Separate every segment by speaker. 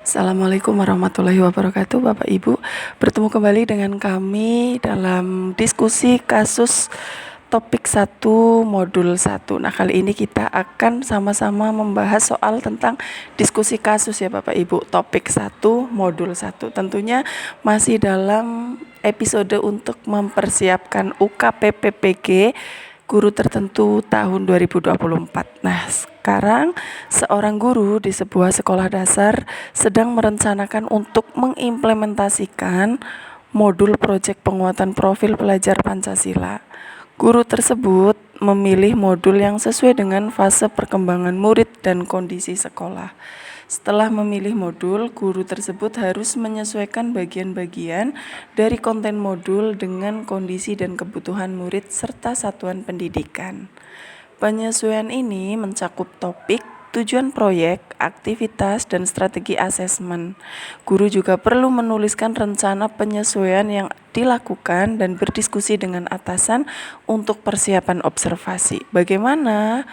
Speaker 1: Assalamualaikum warahmatullahi wabarakatuh, Bapak Ibu. Bertemu kembali dengan kami dalam diskusi kasus topik 1 modul 1. Nah, kali ini kita akan sama-sama membahas soal tentang diskusi kasus ya Bapak Ibu. Topik 1 modul 1. Tentunya masih dalam episode untuk mempersiapkan UKPPPG guru tertentu tahun 2024. Nah, sekarang seorang guru di sebuah sekolah dasar sedang merencanakan untuk mengimplementasikan modul proyek penguatan profil pelajar Pancasila. Guru tersebut memilih modul yang sesuai dengan fase perkembangan murid dan kondisi sekolah. Setelah memilih modul, guru tersebut harus menyesuaikan bagian-bagian dari konten modul dengan kondisi dan kebutuhan murid serta satuan pendidikan. Penyesuaian ini mencakup topik, tujuan proyek, aktivitas, dan strategi asesmen. Guru juga perlu menuliskan rencana penyesuaian yang dilakukan dan berdiskusi dengan atasan untuk persiapan observasi. Bagaimana?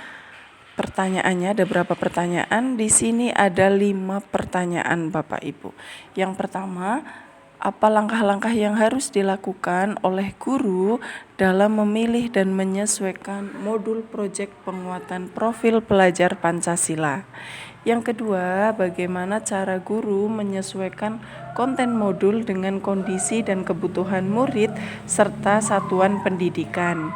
Speaker 1: Pertanyaannya ada berapa pertanyaan? Di sini ada 5 pertanyaan Bapak Ibu. Yang pertama, apa langkah-langkah yang harus dilakukan oleh guru dalam memilih dan menyesuaikan modul proyek penguatan profil pelajar Pancasila? Yang kedua, bagaimana cara guru menyesuaikan konten modul dengan kondisi dan kebutuhan murid serta satuan pendidikan?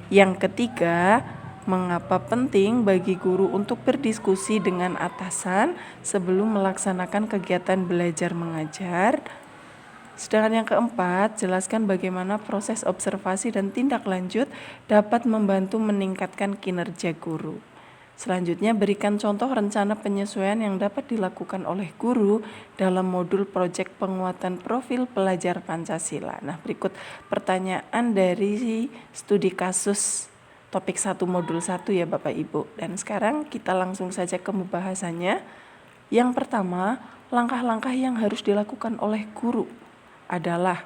Speaker 1: Yang ketiga, mengapa penting bagi guru untuk berdiskusi dengan atasan sebelum melaksanakan kegiatan belajar mengajar? Sedangkan yang keempat, jelaskan bagaimana proses observasi dan tindak lanjut dapat membantu meningkatkan kinerja guru. Selanjutnya, berikan contoh rencana penyesuaian yang dapat dilakukan oleh guru dalam modul proyek penguatan profil pelajar Pancasila. Nah, berikut pertanyaan dari studi kasus topik 1 modul 1 ya Bapak Ibu. Dan sekarang kita langsung saja ke pembahasannya. Yang pertama, langkah-langkah yang harus dilakukan oleh guru adalah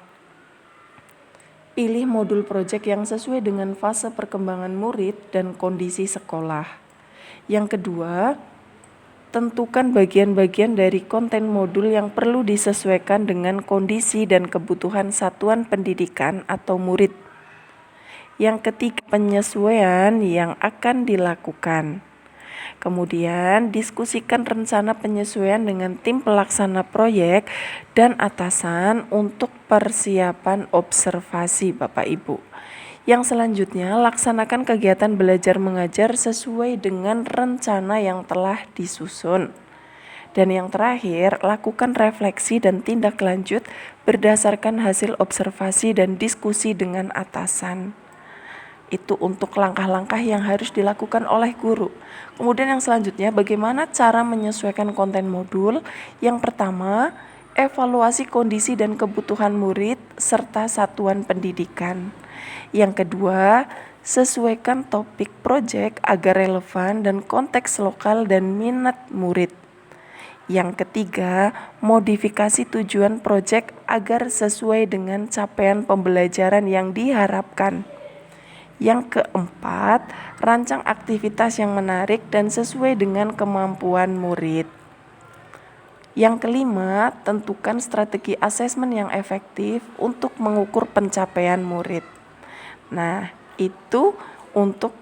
Speaker 1: pilih modul proyek yang sesuai dengan fase perkembangan murid dan kondisi sekolah. Yang kedua, tentukan bagian-bagian dari konten modul yang perlu disesuaikan dengan kondisi dan kebutuhan satuan pendidikan atau murid. Yang ketiga, penyesuaian yang akan dilakukan. Kemudian, diskusikan rencana penyesuaian dengan tim pelaksana proyek dan atasan untuk persiapan observasi Bapak Ibu. Yang selanjutnya, laksanakan kegiatan belajar mengajar sesuai dengan rencana yang telah disusun. Dan yang terakhir, lakukan refleksi dan tindak lanjut berdasarkan hasil observasi dan diskusi dengan atasan. Itu untuk langkah-langkah yang harus dilakukan oleh guru. Kemudian yang selanjutnya, bagaimana cara menyesuaikan konten modul? Yang pertama, evaluasi kondisi dan kebutuhan murid serta satuan pendidikan. Yang kedua, sesuaikan topik proyek agar relevan dan konteks lokal dan minat murid. Yang ketiga, modifikasi tujuan proyek agar sesuai dengan capaian pembelajaran yang diharapkan. Yang keempat, rancang aktivitas yang menarik dan sesuai dengan kemampuan murid. Yang kelima, tentukan strategi asesmen yang efektif untuk mengukur pencapaian murid. Nah, itu untuk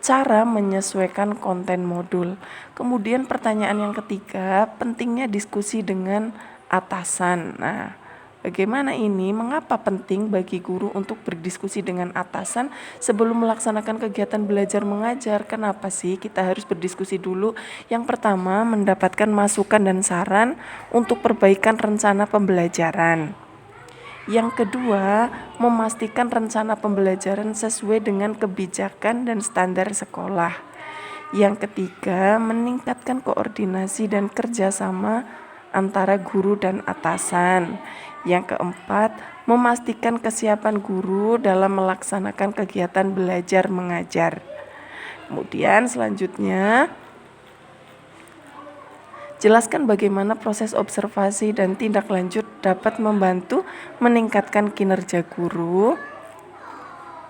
Speaker 1: cara menyesuaikan konten modul. Kemudian pertanyaan yang ketiga, pentingnya diskusi dengan atasan. Nah, bagaimana ini? Mengapa penting bagi guru untuk berdiskusi dengan atasan sebelum melaksanakan kegiatan belajar mengajar? Kenapa sih kita harus berdiskusi dulu? Yang pertama, mendapatkan masukan dan saran untuk perbaikan rencana pembelajaran. Yang kedua, memastikan rencana pembelajaran sesuai dengan kebijakan dan standar sekolah. Yang ketiga, meningkatkan koordinasi dan kerjasama antara guru dan atasan. Yang keempat, memastikan kesiapan guru dalam melaksanakan kegiatan belajar mengajar. Kemudian selanjutnya, jelaskan bagaimana proses observasi dan tindak lanjut dapat membantu meningkatkan kinerja guru.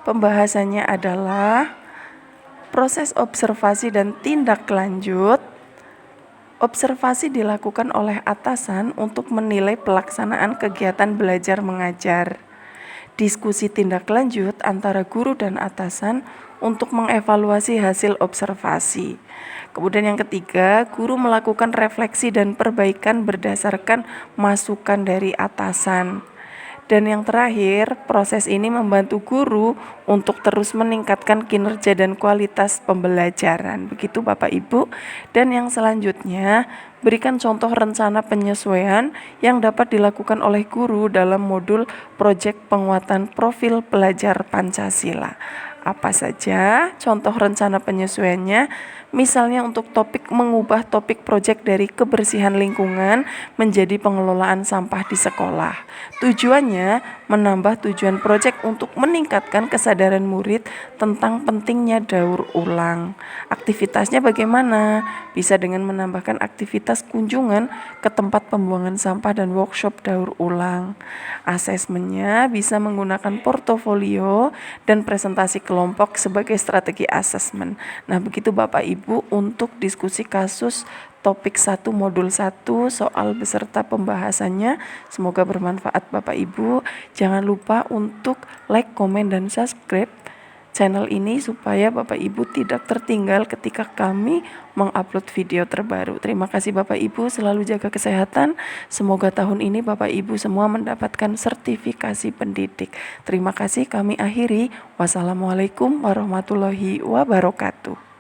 Speaker 1: Pembahasannya adalah proses observasi dan tindak lanjut. Observasi dilakukan oleh atasan untuk menilai pelaksanaan kegiatan belajar mengajar. Diskusi tindak lanjut antara guru dan atasan untuk mengevaluasi hasil observasi. Kemudian yang ketiga, guru melakukan refleksi dan perbaikan berdasarkan masukan dari atasan. Dan yang terakhir, proses ini membantu guru untuk terus meningkatkan kinerja dan kualitas pembelajaran. Begitu Bapak Ibu. Dan yang selanjutnya, berikan contoh rencana penyesuaian yang dapat dilakukan oleh guru dalam modul proyek penguatan profil pelajar Pancasila. Apa saja contoh rencana penyesuaiannya? Misalnya untuk topik mengubah topik proyek dari kebersihan lingkungan menjadi pengelolaan sampah di sekolah. Tujuannya menambah tujuan proyek untuk meningkatkan kesadaran murid tentang pentingnya daur ulang. Aktivitasnya bagaimana? Bisa dengan menambahkan aktivitas kunjungan ke tempat pembuangan sampah dan workshop daur ulang. Asesmennya bisa menggunakan portofolio dan presentasi kelompok sebagai strategi asesmen. Nah, begitu Bapak Ibu untuk diskusi kasus topik 1 modul 1 soal beserta pembahasannya. Semoga bermanfaat Bapak Ibu. Jangan lupa untuk like, komen, dan subscribe channel ini supaya Bapak Ibu tidak tertinggal ketika kami mengupload video terbaru. Terima kasih Bapak Ibu, selalu jaga kesehatan. Semoga tahun ini Bapak Ibu semua mendapatkan sertifikasi pendidik. Terima kasih, kami akhiri. Wassalamualaikum warahmatullahi wabarakatuh.